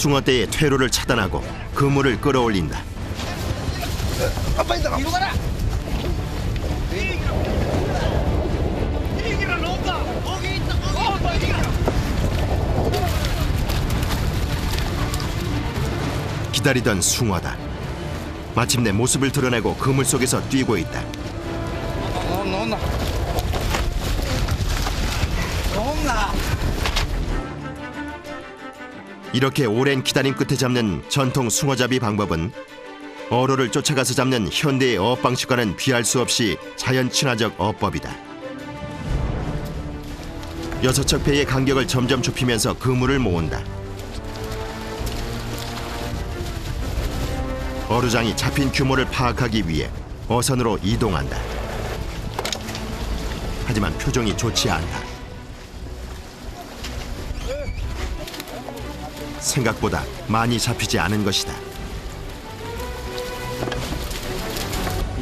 숭어떼의 퇴로를 차단하고 그물을 끌어올린다. 뒤로 가라. 기다리던 숭어다. 마침내 모습을 드러내고 그물 속에서 뛰고 있다. 나온나. 이렇게 오랜 기다림 끝에 잡는 전통 숭어잡이 방법은 어로를 쫓아가서 잡는 현대의 어업 방식과는 비할 수 없이 자연 친화적 어법이다. 6척 배의 간격을 점점 좁히면서 그물을 모은다. 어루장이 잡힌 규모를 파악하기 위해 어선으로 이동한다. 하지만 표정이 좋지 않다. 생각보다 많이 잡히지 않은 것이다.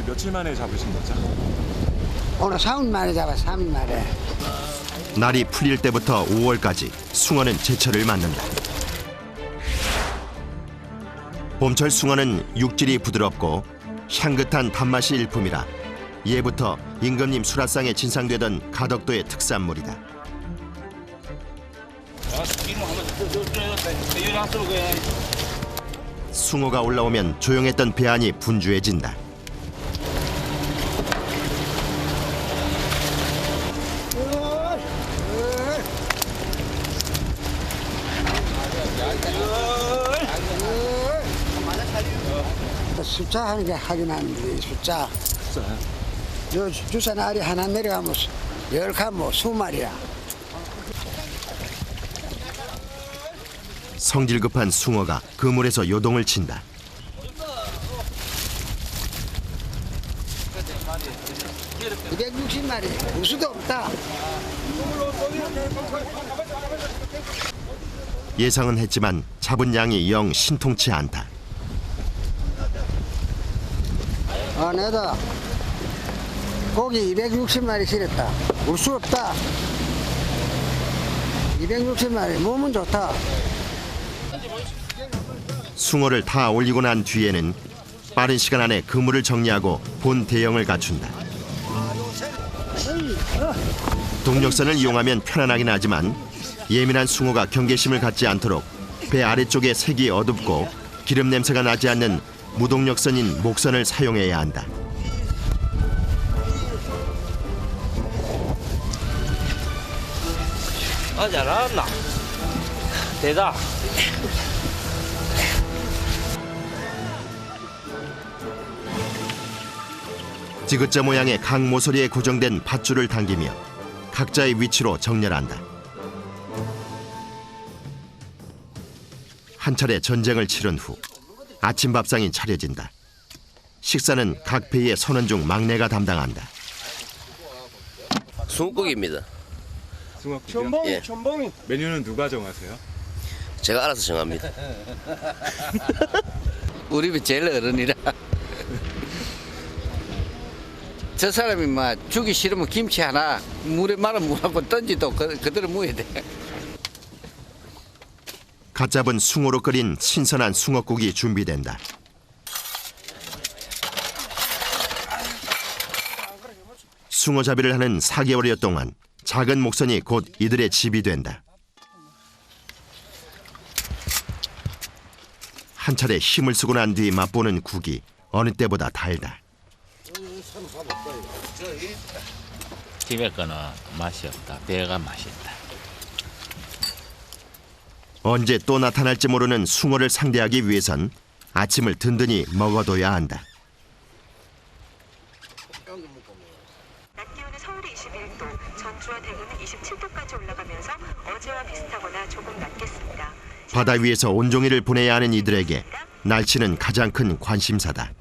며칠 만에 잡으신 거죠? 오늘 3일 만에 잡아, 3일 만에. 날이 풀릴 때부터 5월까지 숭어는 제철을 맞는다. 봄철 숭어는 육질이 부드럽고 향긋한 단맛이 일품이라 예부터 임금님 수라상에 진상되던 가덕도의 특산물이다. 숭어가 올라오면 조용했던 배 안이 분주해진다. 숫자 하는 게 하긴 하는데, 숫자. 숫자요? 요 주사 날이 하나 내려가면 10칸 뭐 20마리야. 성질 급한 숭어가 그물에서 요동을 친다. (260마리) 우수도 없다. 예상은 했지만 잡은 양이 영 신통치 않다. 내다 고기 260마리 실었다. 우수 없다. 260마리 몸은 좋다. 숭어를 다 올리고 난 뒤에는 빠른 시간 안에 그물을 정리하고 본 대형을 갖춘다. 동력선을 이용하면 편안하긴 하지만 예민한 숭어가 경계심을 갖지 않도록 배 아래쪽에 색이 어둡고 기름 냄새가 나지 않는 무동력선인 목선을 사용해야 한다. 잘 나왔나? 대다. 지그자 모양의 강 모서리에 고정된 밧줄을 당기며 각자의 위치로 정렬한다. 한 차례 전쟁을 치른 후 아침 밥상이 차려진다. 식사는 각 배의 선원 중 막내가 담당한다. 숭고기입니다. 숭어국이요? 예. 메뉴는 누가 정하세요? 제가 알아서 정합니다. 우리 집 제일 어른이라. 저 사람이 막 주기 싫으면 김치 하나 물에 말아 무하고 던지도 그대로 무어야 돼. 갓 잡은 숭어로 끓인 신선한 숭어국이 준비된다. 숭어잡이를 하는 4개월여 동안 작은 목선이 곧 이들의 집이 된다. 한 차례 힘을 쓰고 난 뒤 맛보는 국이 어느 때보다 달다. 집에 거는 맛이 없다. 배가 맛있다. 언제 또 나타날지 모르는 숭어를 상대하기 위해선 아침을 든든히 먹어둬야 한다. 낮 기온은 서울이 21도, 전주와 대구는 27도까지 올라가면서 어제와 비슷하거나 조금 낮겠습니다. 바다 위에서 온종일을 보내야 하는 이들에게 날씨는 가장 큰 관심사다.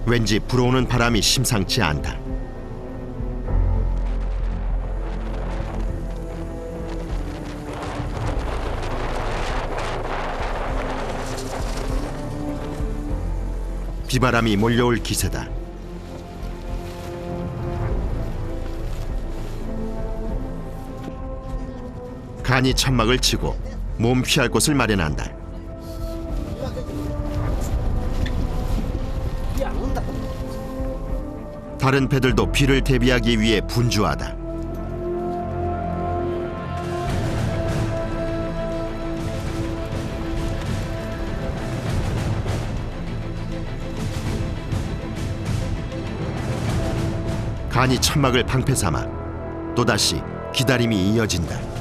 왠지 불어오는 바람이 심상치 않다. 비바람이 몰려올 기세다. 간이 천막을 치고 몸 피할 곳을 마련한다. 다른 배들도 비를 대비하기 위해 분주하다. 간이 천막을 방패 삼아 또다시 기다림이 이어진다.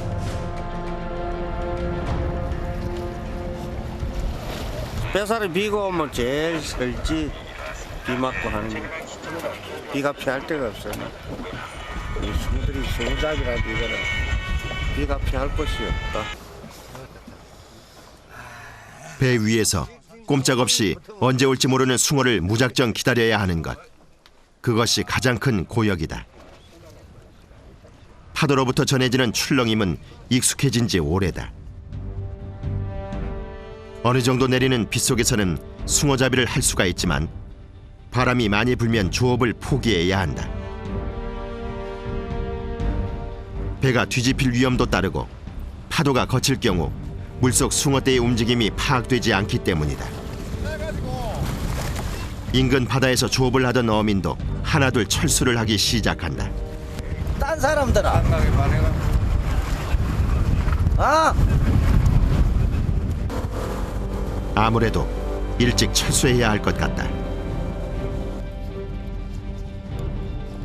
뱃살이 비가 오면 제일 설지. 비 맞고 하는 거. 비가 피할 데가 없어요. 이 수무들이 수무잡이라도 이거는 비가 피할 곳이 없다. 배 위에서 꼼짝없이 언제 올지 모르는 숭어를 무작정 기다려야 하는 것. 그것이 가장 큰 고역이다. 파도로부터 전해지는 출렁임은 익숙해진 지 오래다. 어느 정도 내리는 빗속에서는 숭어잡이를 할 수가 있지만 바람이 많이 불면 조업을 포기해야 한다. 배가 뒤집힐 위험도 따르고 파도가 거칠 경우 물속 숭어떼의 움직임이 파악되지 않기 때문이다. 인근 바다에서 조업을 하던 어민도 하나둘 철수를 하기 시작한다. 딴 사람들아. 아! 아무래도 일찍 철수해야 할 것 같다.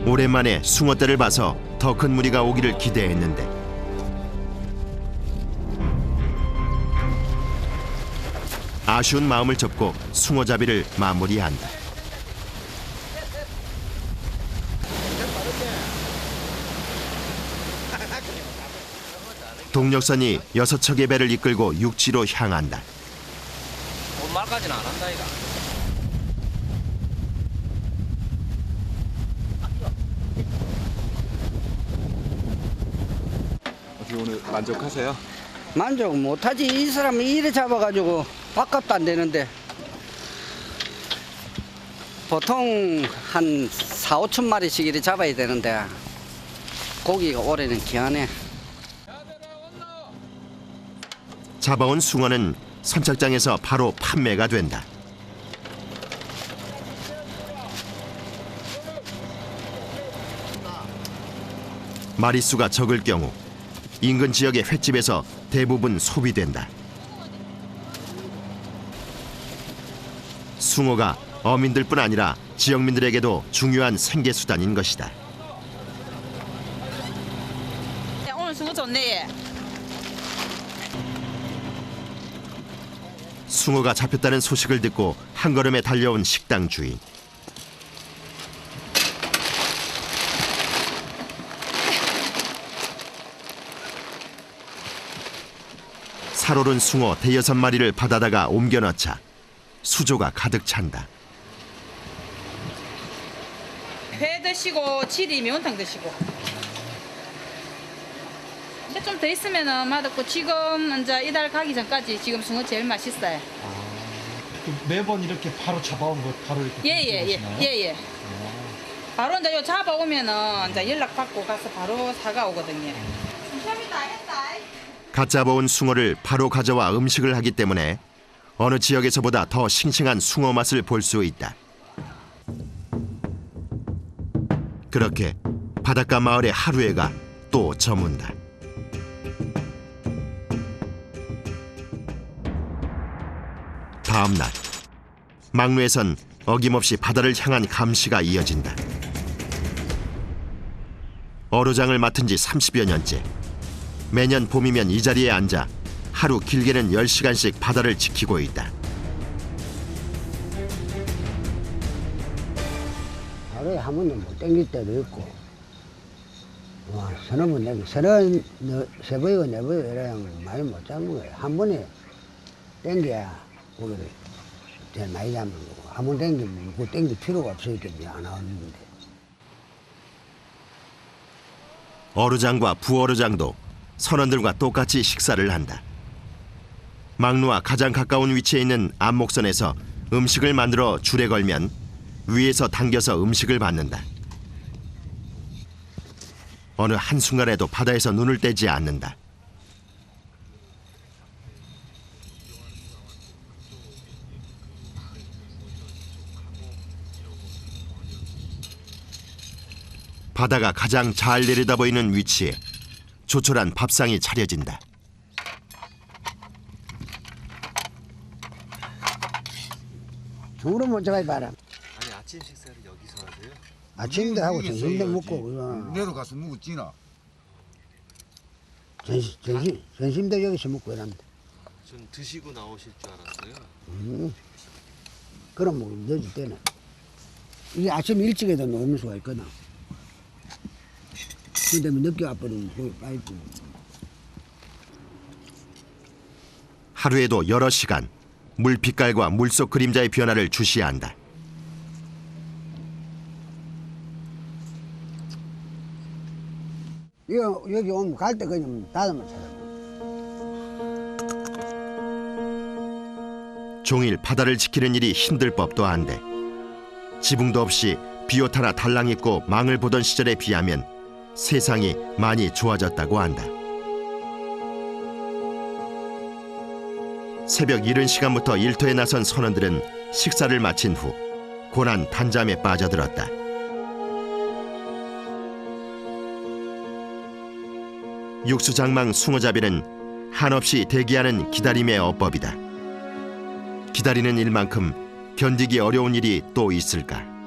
오랜만에 숭어떼를 봐서 더 큰 무리가 오기를 기대했는데 아쉬운 마음을 접고 숭어잡이를 마무리한다. 동력선이 6척의 배를 이끌고 육지로 향한다. 말까지는 안 한다 이가. 어떻게 오늘 만족하세요? 만족 못하지. 이 사람이 이래 잡아가지고 밥값도 안 되는데. 보통 한 4, 5천 마리씩 이래 잡아야 되는데 고기가 올해는 귀하네. 잡아온 숭어는 선착장에서 바로 판매가 된다. 마리수가 적을 경우 인근 지역의 횟집에서 대부분 소비된다. 숭어가 어민들뿐 아니라 지역민들에게도 중요한 생계수단인 것이다. 오늘 숭어 좋네. 숭어가 잡혔다는 소식을 듣고 한 걸음에 달려온 식당 주인. 살오른 숭어 5-6마리를 받아다가 옮겨 넣자 수조가 가득 찬다. 회 드시고 치리 매운탕 드시고. 이제 좀 더 있으면은 맛없고 지금 이제 이달 가기 전까지 지금 숭어 제일 맛있어요. 매번 이렇게 바로 잡아온 거 바로 이렇게 예예예. 바로 이제 요 잡아오면은 이제 연락 받고 가서 바로 사가 오거든요. 감사합니다. 했다. 갓 잡아온 숭어를 바로 가져와 음식을 하기 때문에 어느 지역에서보다 더 싱싱한 숭어 맛을 볼 수 있다. 그렇게 바닷가 마을의 하루해가 또 저문다. 다음 날 막루에선 어김없이 바다를 향한 감시가 이어진다. 어로장을 맡은 지 30여 년째. 매년 봄이면 이 자리에 앉아 하루 길게는 10시간씩 바다를 지키고 있다. 하루에 한 번도 못 땡길 때도 있고, 서너 번 땡겨, 세 번이고 네 번이고 이러면 많이 못 잡는 거예요. 한 번에 땡겨야 고기를 제일 많이 잡는 거고, 한 번 땡기면 그 땡길 필요가 없으니까 안 나오는데. 어루장과 부어루장도 선원들과 똑같이 식사를 한다. 막루와 가장 가까운 위치에 있는 안목선에서 음식을 만들어 줄에 걸면 위에서 당겨서 음식을 받는다. 어느 한순간에도 바다에서 눈을 떼지 않는다. 바다가 가장 잘 내려다 보이는 위치에 조촐한 밥상이 차려진다. 중으로 먼저 가야 봐라. 아니 아침 식사를 여기서 하세요? 아침도 하고 점심도 먹고 그거. 내려가서 먹었지나. 점심도 여기서 먹고 이랍니다. 전 드시고 나오실 줄 알았어요. 그럼 뭐 넣어줄 때는 이게 아침 일찍에도 놓을 수가 있거든. 근데 늦게 와버리면 거기 빠지고. 하루에도 여러 시간 물빛깔과 물속 그림자의 변화를 주시해야 한다. 이거 여기 오면 갈 때 그냥 닫으면 찾아. 종일 바다를 지키는 일이 힘들 법도 한데 지붕도 없이 비옷 하나 달랑 입고 망을 보던 시절에 비하면 세상이 많이 좋아졌다고 한다. 새벽 이른 시간부터 일터에 나선 선원들은 식사를 마친 후 고난 단잠에 빠져들었다. 육수장망 숭어잡이는 한없이 대기하는 기다림의 어법이다. 기다리는 일만큼 견디기 어려운 일이 또 있을까?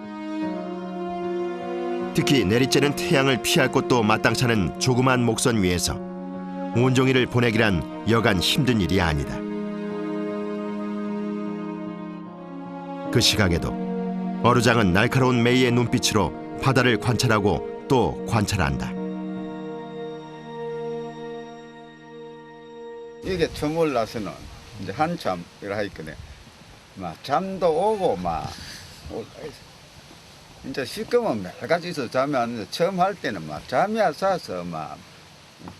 특히 내리쬐는 태양을 피할 곳도 마땅치 않은 조그만 목선 위에서 온종일을 보내기란 여간 힘든 일이 아니다. 그 시각에도 어루장은 날카로운 매의 눈빛으로 바다를 관찰하고 또 관찰한다. 이게 처음 나서는 이제 한참 이라 했거든. 막 잠도 오고 막 이제 시끄면 매일같이 있어 잠이 안 오는데 처음 할 때는 막 잠이 안 싸서 막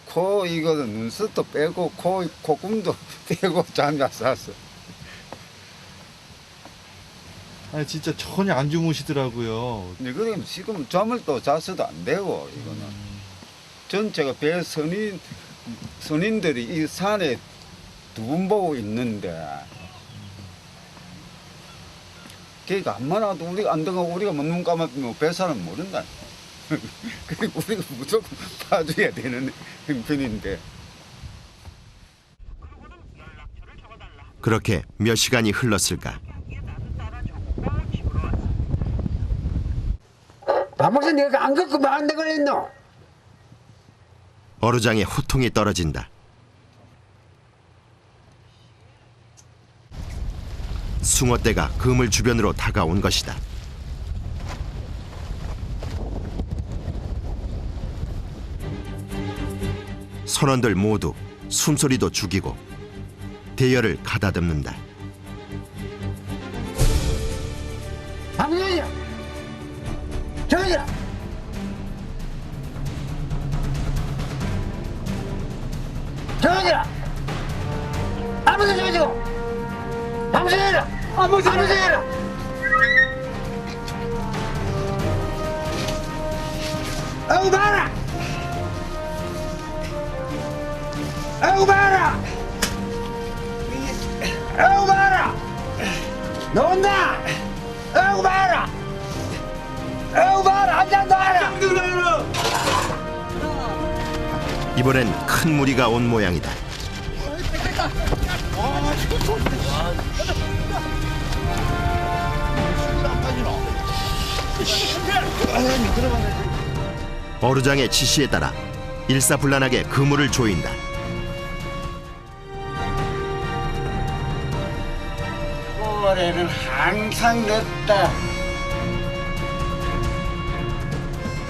코 이거 눈썹도 빼고 콧구멍도 빼고 잠이 안 쌌어. 아니 진짜 전혀 안 주무시더라고요. 근데 그럼 지금 잠을 또 자서도 안 되고 이거는 전체가 배 선인들이 이 산에 두 분 보고 있는데 그러니까 안만 와도 우리가 안 들어가고 우리가 눈 감아도 배사는 모른다. 그리고 우리가 무조건 봐줘야 되는 형편인데. 그렇게 몇 시간이 흘렀을까? 밥먹선 내가 안 걷고 안 되거든요. 어루장에 호통이 떨어진다. 숭어떼가 그물 주변으로 다가온 것이다. 선원들 모두 숨소리도 죽이고 대열을 가다듬는다. 방송이야. 저기라. 저기라. 아무도 저기고. 방송해라. 방송해라. 아우 봐라. 아우 봐라. 아우 봐라. 나온다. 아우 봐라. 아우 봐라. 한잔 더 하라. 이번엔 큰 무리가 온 모양이다. 어루장의 지시에 따라 일사불란하게 그물을 조인다. 올해는 항상 늦다.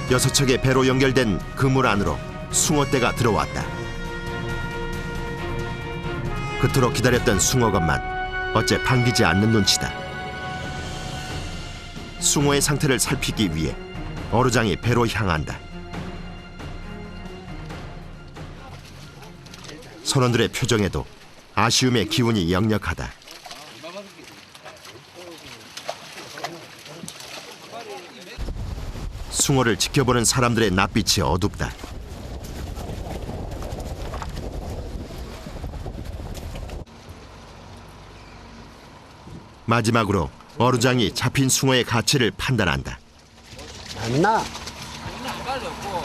6척의 배로 연결된 그물 안으로 숭어떼가 들어왔다. 그토록 기다렸던 숭어것만 어째 반기지 않는 눈치다. 숭어의 상태를 살피기 위해 어루장이 배로 향한다. 선원들의 표정에도 아쉬움의 기운이 역력하다. 숭어를 지켜보는 사람들의 낯빛이 어둡다. 마지막으로 어루장이 잡힌 숭어의 가치를 판단한다. 안 나. 색깔도 없고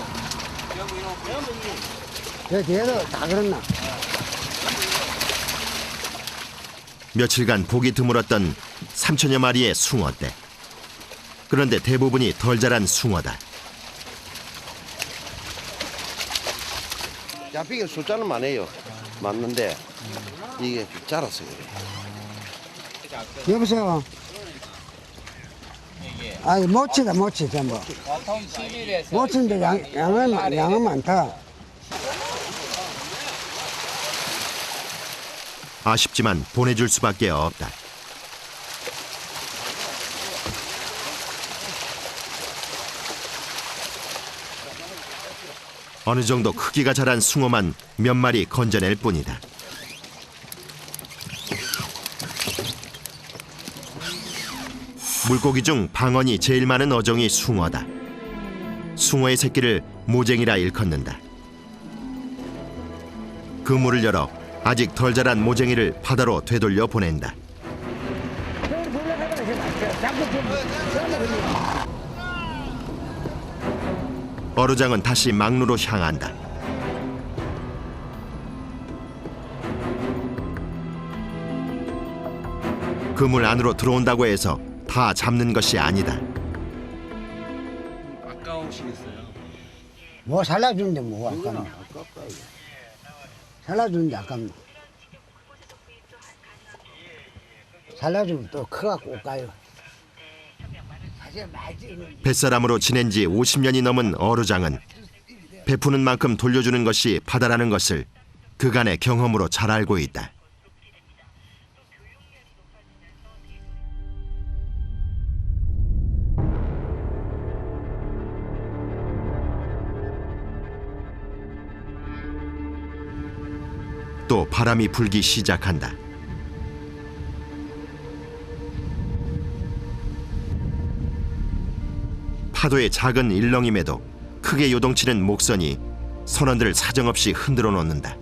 여기 이런 저 뒤에도 다 그렇나? 며칠간 보기 드물었던 3천여 마리의 숭어떼. 그런데 대부분이 덜 자란 숭어다. 잡히게 숫자는 많아요. 맞는데 이게 자랐어요. 여보세요. 아니 모치다 모치 전부. 보통 11에서 모치인데 양은 많다. 아쉽지만 보내줄 수밖에 없다. 어느 정도 크기가 자란 숭어만 몇 마리 건져낼 뿐이다. 물고기 중 방언이 제일 많은 어종이 숭어다. 숭어의 새끼를 모쟁이라 일컫는다. 그물을 열어 아직 덜 자란 모쟁이를 바다로 되돌려 보낸다. 어루장은 다시 막루로 향한다. 그물 안으로 들어온다고 해서 다 잡는 것이 아니다. 아까우시겠어요? 뭐 살라주는데 뭐 아깝나? 살라주는데 아깝나? 살라주면 또 커갖고 못 가요. 뱃사람으로 지낸 지 50년이 넘은 어루장은 베푸는 만큼 돌려주는 것이 바다라는 것을 그간의 경험으로 잘 알고 있다. 또 바람이 불기 시작한다. 파도의 작은 일렁임에도 크게 요동치는 목선이 선원들을 사정없이 흔들어 놓는다.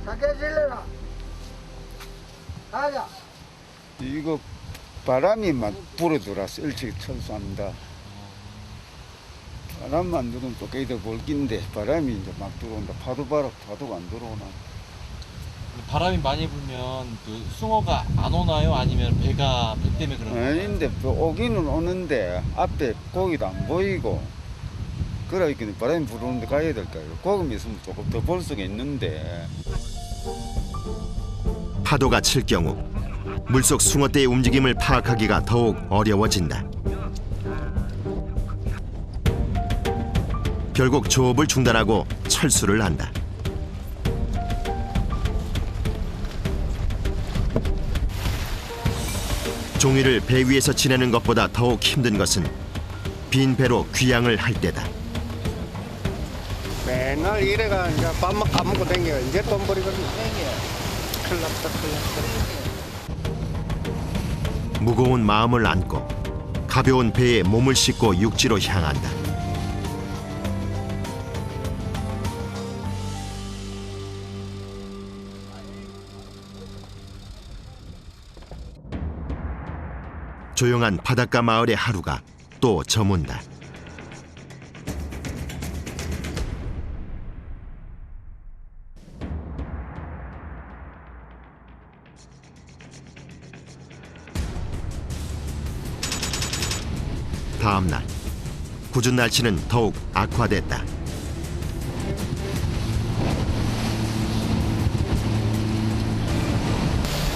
사케질래라. 가자. 이거 바람이 막 불어들어서 일찍 철수합니다. 바람만 들으면 또 깨도 볼긴데 바람이 이제 막 들어온다. 파도가 안 들어오나. 바람이 많이 불면 그 숭어가 안 오나요? 아니면 배가 배 때문에 그런 거예요? 아닌데 오기는 오는데 앞에 고기도 안 보이고 그러니까 바람이 불어오는데 가야 될까요? 고기 있으면 조금 더 볼 수가 있는데. 파도가 칠 경우 물속 숭어떼의 움직임을 파악하기가 더욱 어려워진다. 결국 조업을 중단하고 철수를 한다. 종이를 배 위에서 지내는 것보다 더욱 힘든 것은 빈 배로 귀향을 할 때다. 맨날 이래가 이제 밥만 까먹고 댕겨. 이제 돈 버리거든. 큰일 났다. 무거운 마음을 안고 가벼운 배에 몸을 싣고 육지로 향한다. 조용한 바닷가 마을의 하루가 또 저문다. 다음 날 궂은 날씨는 더욱 악화됐다.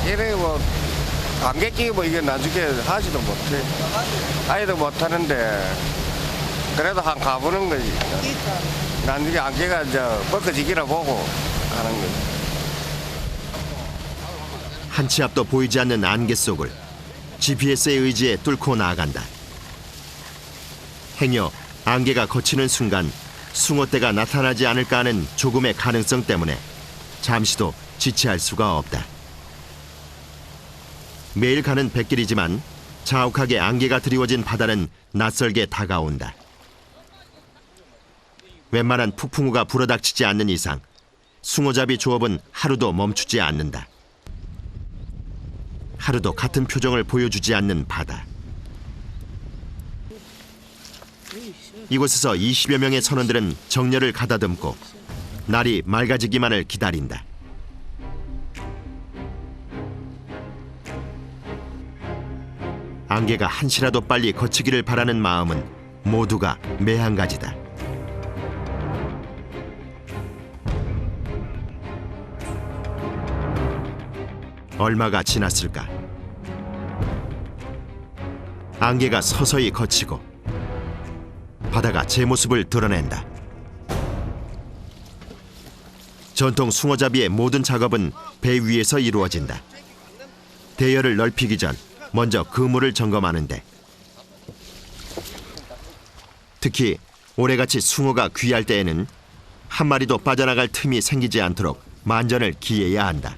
이래 뭐 안개 끼고 이게 나중에 하지도 못해. 아이도 못하는데 그래도 한 가보는 거지. 나중에 안개가 이제 벗겨지기나 보고 하는 거지. 한 치 앞도 보이지 않는 안개 속을 GPS의 의지에 뚫고 나아간다. 행여 안개가 걷히는 순간 숭어떼가 나타나지 않을까 하는 조금의 가능성 때문에 잠시도 지체할 수가 없다. 매일 가는 뱃길이지만 자욱하게 안개가 드리워진 바다는 낯설게 다가온다. 웬만한 폭풍우가 불어닥치지 않는 이상 숭어잡이 조업은 하루도 멈추지 않는다. 하루도 같은 표정을 보여주지 않는 바다. 이곳에서 20여 명의 선원들은 정렬을 가다듬고 날이 맑아지기만을 기다린다. 안개가 한시라도 빨리 거치기를 바라는 마음은 모두가 매한가지다. 얼마가 지났을까? 안개가 서서히 거치고 바다가 제 모습을 드러낸다. 전통 숭어잡이의 모든 작업은 배 위에서 이루어진다. 대열을 넓히기 전 먼저 그물을 점검하는데, 특히 올해같이 숭어가 귀할 때에는 한 마리도 빠져나갈 틈이 생기지 않도록 만전을 기해야 한다.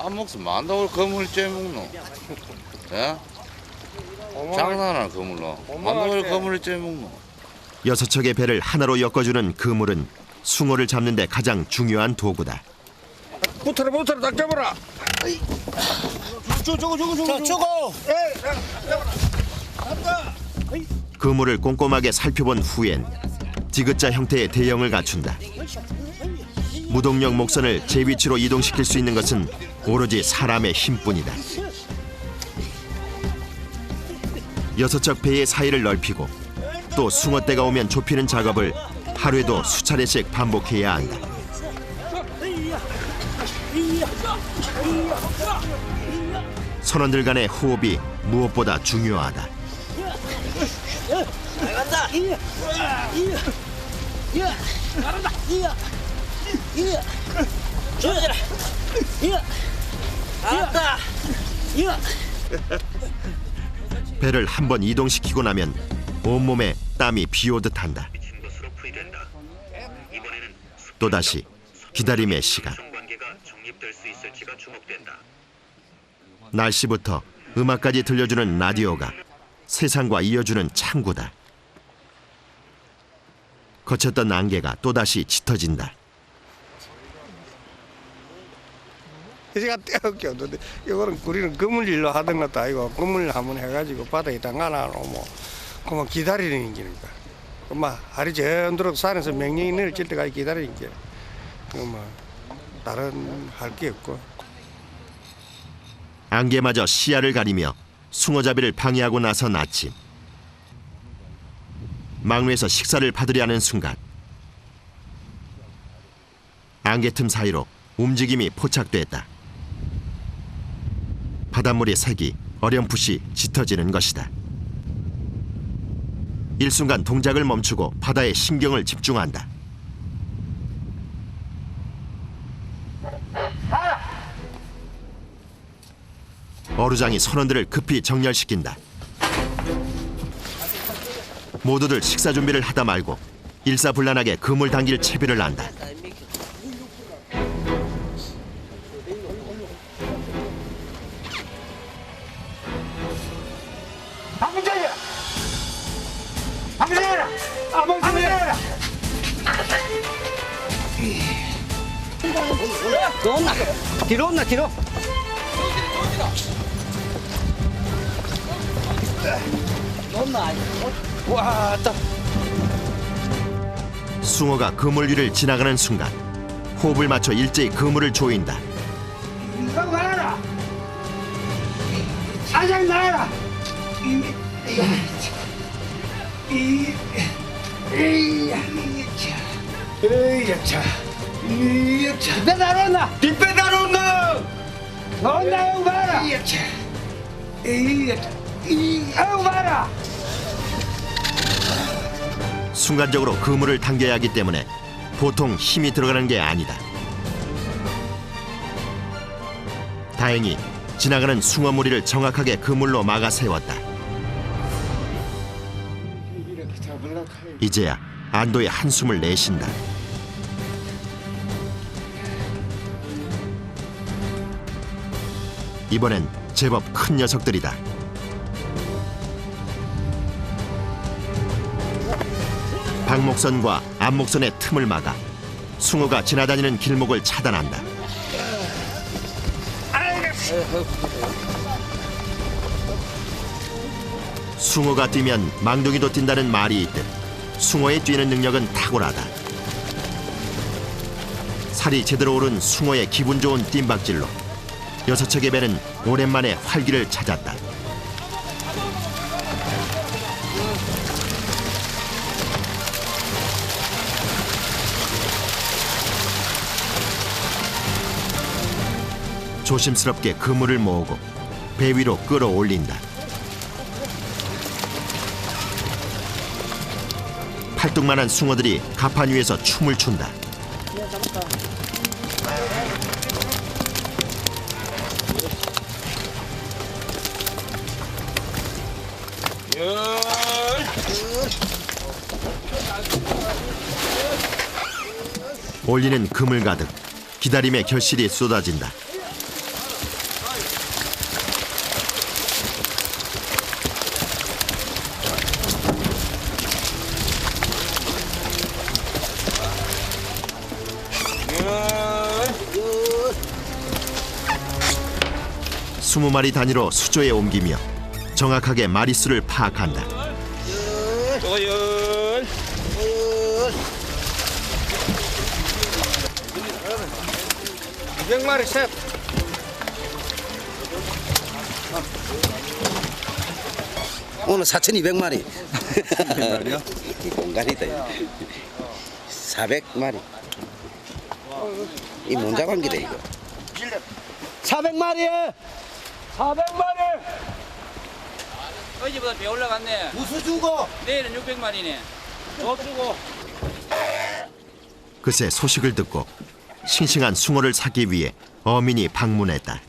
안 먹어 만다고 그물 쪄먹노? 예? 장난하나 그물로? 만다고 그물을 쪄먹노? 6척의 배를 하나로 엮어주는 그물은 숭어를 잡는 데 가장 중요한 도구다. 붙어라 딱 잡아라. 그물을 꼼꼼하게 살펴본 후엔 디귿자 형태의 대형을 갖춘다. 무동력 목선을 제 위치로 이동시킬 수 있는 것은 오로지 사람의 힘뿐이다. 6척 배의 사이를 넓히고 또 숭어떼가 오면 좁히는 작업을 하루에도 수차례씩 반복해야 한다. 선원들 간의 호흡이 무엇보다 중요하다. 배를 한번 이동시키고 나면 온몸에 땀이 비오듯 한다. 또다시 기다림의 시간. 날씨부터 음악까지 들려주는 라디오가 세상과 이어주는 창구다. 거쳤던 안개가 또다시 짙어진다. 제가 떼어게 없는데 이거는 우리는 그물일로 하던 것도 아니고 그물 한번 해가지고 바다에 담가놔 놓으면 그만 기다리는 게니까. 그만 하루 전도록 산에서 명령이 내려질 때까지 기다리는 게. 그만 다른 할 게 없고. 안개마저 시야를 가리며 숭어잡이를 방해하고 나선 아침. 망루에서 식사를 받으려 하는 순간 안개 틈 사이로 움직임이 포착됐다. 바닷물의 색이 어렴풋이 짙어지는 것이다. 일순간 동작을 멈추고 바다에 신경을 집중한다. 어루장이 선원들을 급히 정렬시킨다. 모두들 식사 준비를 하다 말고 일사불란하게 그물 당길 채비를 한다. 뒤로 온나 뒤로. 숭어가 그물 위를 지나가는 순간 호흡을 맞춰 일제히 그물을 조인다. 나가라. 아장 나가라. 뒷배 다뤄나. 뒷배 다뤄나. 나온다 봐라. 아우 봐라. 순간적으로 그물을 당겨야 하기 때문에 보통 힘이 들어가는 게 아니다. 다행히 지나가는 숭어 무리를 정확하게 그물로 막아 세웠다. 이제야 안도의 한숨을 내쉰다. 이번엔 제법 큰 녀석들이다. 방목선과 앞목선의 틈을 막아 숭어가 지나다니는 길목을 차단한다. 숭어가 뛰면 망둥이도 뛴다는 말이 있듯 숭어의 뛰는 능력은 탁월하다. 살이 제대로 오른 숭어의 기분 좋은 뜀박질로 6척의 배는 오랜만에 활기를 찾았다. 조심스럽게 그물을 모으고 배 위로 끌어올린다. 팔뚝만한 숭어들이 가판 위에서 춤을 춘다. 올리는 그물 가득 기다림의 결실이 쏟아진다. 스무 마리 단위로 수조에 옮기며 정확하게 마리수를 파악한다. 200마리 셋. 오늘 4,200마리. 200마리요? 공간이다. 400마리. 이 문자관기다 이거. 400마리에 400마리. 어제보다 배 올라갔네. 무수 주고. 내일은 600마리네. 더 주고. 그새 소식을 듣고 싱싱한 숭어를 사기 위해 어민이 방문했다.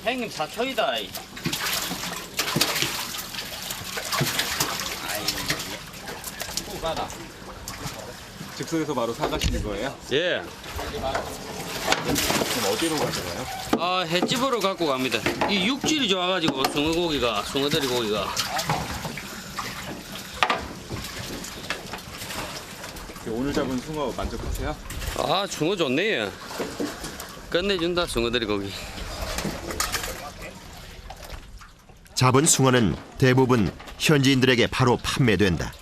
형님 사초이다. 가다. 즉석에서 바로 사가시는 거예요? 예. 그럼 어디로 가시나요? 아, 횟집으로 갖고 갑니다. 이 육질이 좋아가지고 숭어고기가, 숭어다리 고기가. 오늘 잡은 숭어 만족하세요? 아, 숭어 좋네요. 끝내준다, 숭어다리 고기. 잡은 숭어는 대부분 현지인들에게 바로 판매된다.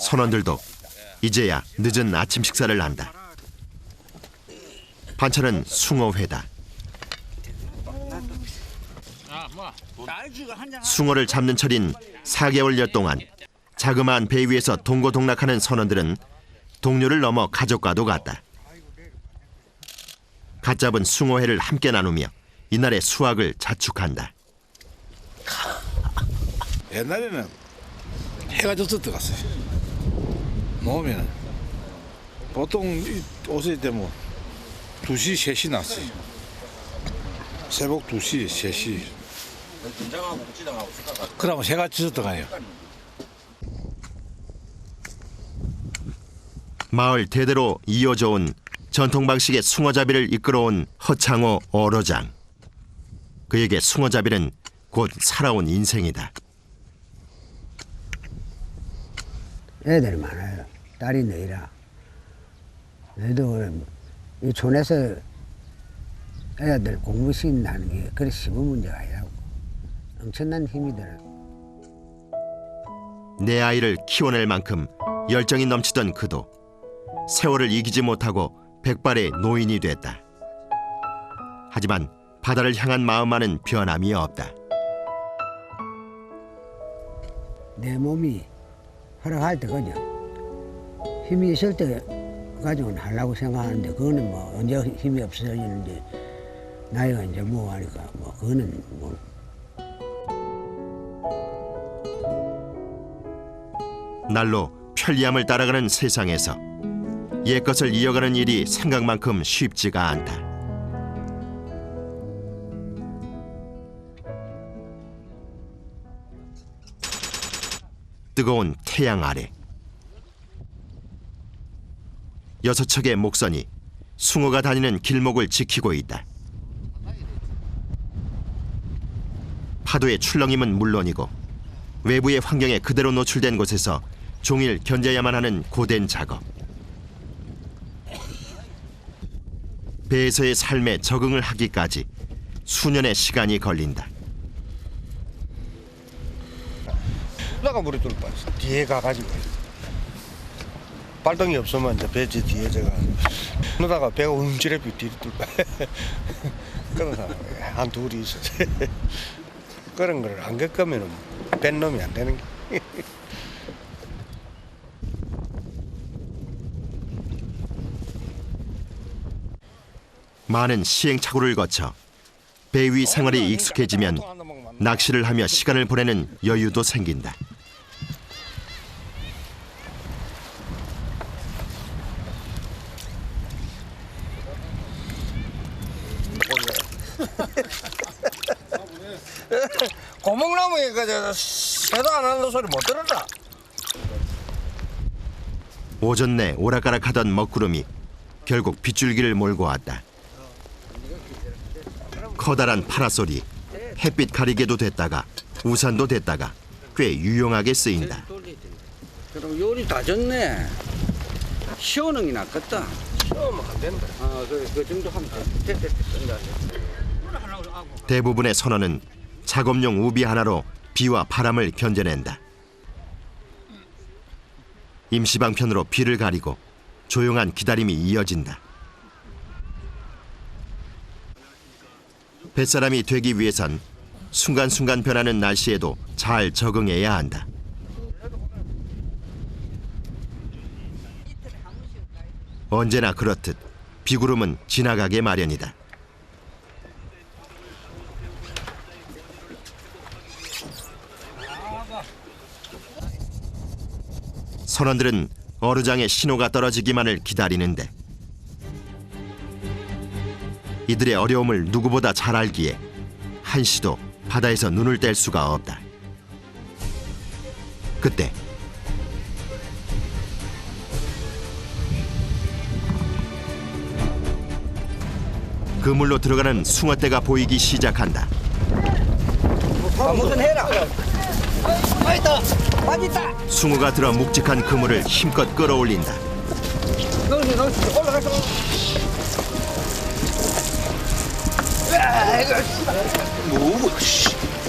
선원들도 이제야 늦은 아침 식사를 한다. 반찬은 숭어회다. 숭어를 잡는 철인 4개월여 동안 자그마한 배 위에서 동고동락하는 선원들은 동료를 넘어 가족과도 같다. 갓 잡은 숭어회를 함께 나누며 이날의 수확을 자축한다. 옛날에는 해가 져서 들어갔어요. 놓으면 보통 오실 때 뭐 2시, 3시 났어요. 새벽 2시, 3시. 그러면 해가 져서 들어가요. 마을 대대로 이어져 온 전통 방식의 숭어잡이를 이끌어온 허창호 어로장. 그에게 숭어잡이는 곧 살아온 인생이다. 애들이 많아요. 딸이 너희라. 너희도 이 촌에서 애들 공부시킨다는 게 그리 쉬운 문제가 아니라고. 엄청난 힘이 들어요. 내 아이를 키워낼 만큼 열정이 넘치던 그도 세월을 이기지 못하고 백발의 노인이 됐다. 하지만 바다를 향한 마음만은 변함이 없다. 내 몸이 허락할 때 그죠. 힘이 있을 때 가지고는 하려고 생각하는데 그거는 뭐 언제 힘이 없어지는데 나이가 이제 뭐 하니까 뭐 그거는 뭐. 날로 편리함을 따라가는 세상에서 옛것을 이어가는 일이 생각만큼 쉽지가 않다. 뜨거운 태양 아래 6척의 목선이 숭어가 다니는 길목을 지키고 있다. 파도의 출렁임은 물론이고 외부의 환경에 그대로 노출된 곳에서 종일 견뎌야만 하는 고된 작업. 배에서의 삶에 적응을 하기까지 수년의 시간이 걸린다. 나가 물에 뚫 뻔했어. 뒤에 가가지고 발동이 없으면 이제 배 뒤에 제가 그러다가 배가 움찔해피 뒤로 뚫 뻔. 그런 사람 한 둘이 있었지. 그런 걸 안 겪으면 뺀 놈이 안 되는 게. 많은 시행착오를 거쳐 배 위 생활이 익숙해지면 낚시를 하며 시간을 보내는 여유도 생긴다. 고목나무에 그 새도 안 하는 소리 못 들었다. 오전 내 오락가락하던 먹구름이 결국 빗줄기를 몰고 왔다. 커다란 파라솔이 햇빛 가리개도 됐다가 우산도 됐다가 꽤 유용하게 쓰인다. 그럼 요리 다 졌네. 시원한 게 낫겠다. 시원하면 안 된다. 그 정도 하면 돼. 대부분의 선원은 작업용 우비 하나로 비와 바람을 견뎌낸다. 임시방편으로 비를 가리고 조용한 기다림이 이어진다. 뱃사람이 되기 위해선 순간순간 변하는 날씨에도 잘 적응해야 한다. 언제나 그렇듯 비구름은 지나가게 마련이다. 선원들은 어류장에 신호가 떨어지기만을 기다리는데 이들의 어려움을 누구보다 잘 알기에 한시도 바다에서 눈을 뗄 수가 없다. 그때 그물로 들어가는 숭어떼가 보이기 시작한다. 무슨 해라. 빠졌다. 빠졌다. 숭어가 들어 묵직한 그물을 힘껏 끌어올린다. 올라가서. 뭐고?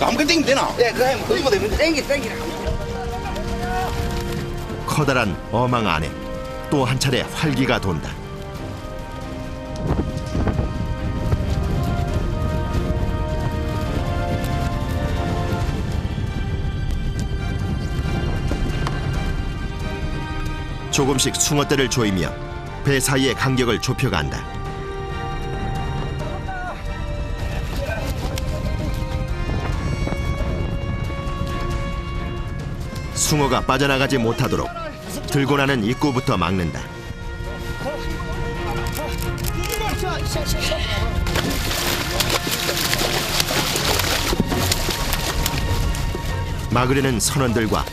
아무것도 땡기면 되나? 예, 그래. 그거 되면 땡기라. 커다란 어망 안에 또 한 차례 활기가 돈다. 조금씩 숭어떼를 조이며 배 사이의 간격을 좁혀간다. 숭어가 빠져나가지 못하도록 들고 나는 입구부터 막는다. 막으려는 선원들과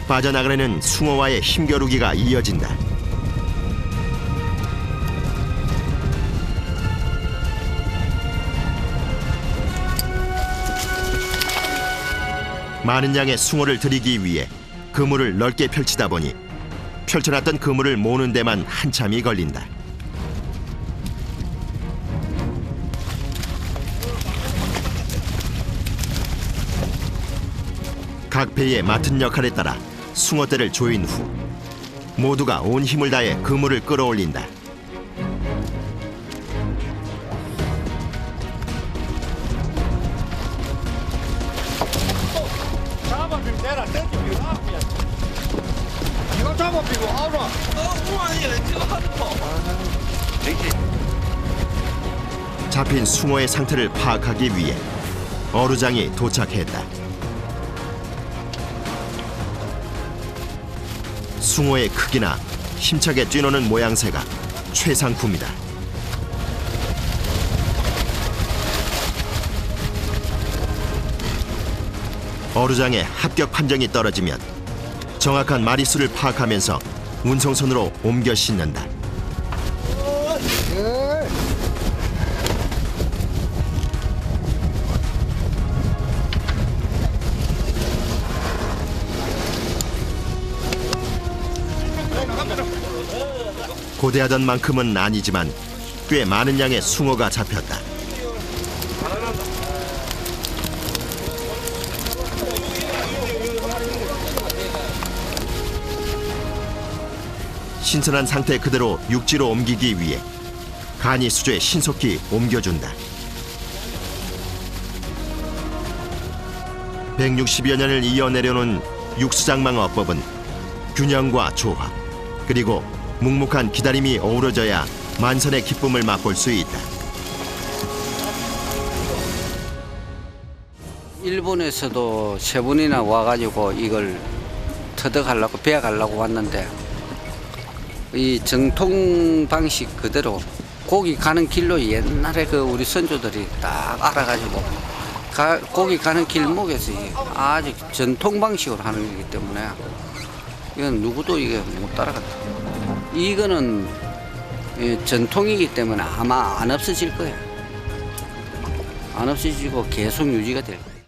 빠져나가려는 숭어와의 힘겨루기가 이어진다. 많은 양의 숭어를 들이기 위해 그물을 넓게 펼치다 보니 펼쳐놨던 그물을 모으는 데만 한참이 걸린다. 각 배의 맡은 역할에 따라 숭어떼를 조인 후 모두가 온 힘을 다해 그물을 끌어올린다. 잡아비고 내라. 땡기비고 나와야 이거 잡아비고 아우라. 잡힌 숭어의 상태를 파악하기 위해 어류장이 도착했다. 숭어의 크기나 힘차게 뛰노는 모양새가 최상품이다. 어류장에 합격 판정이 떨어지면 정확한 마리수를 파악하면서 운송선으로 옮겨 싣는다. 고대하던 만큼은 아니지만 꽤 많은 양의 숭어가 잡혔다. 신선한 상태 그대로 육지로 옮기기 위해 간이 수조에 신속히 옮겨준다. 160여 년을 이어내려놓은 육수장망어법은 균형과 조화, 그리고 묵묵한 기다림이 어우러져야 만선의 기쁨을 맛볼 수 있다. 일본에서도 3번이나 와가지고 이걸 터득하려고 배워가려고 왔는데 이 정통 방식 그대로 고기 가는 길로 옛날에 그 우리 선조들이 딱 알아가지고 고기 가는 길목에서 아주 전통 방식으로 하는 거기 때문에 이건 누구도 이게 못 따라간다. 이거는 전통이기 때문에 아마 안 없어질 거예요. 안 없어지고 계속 유지가 될 거예요.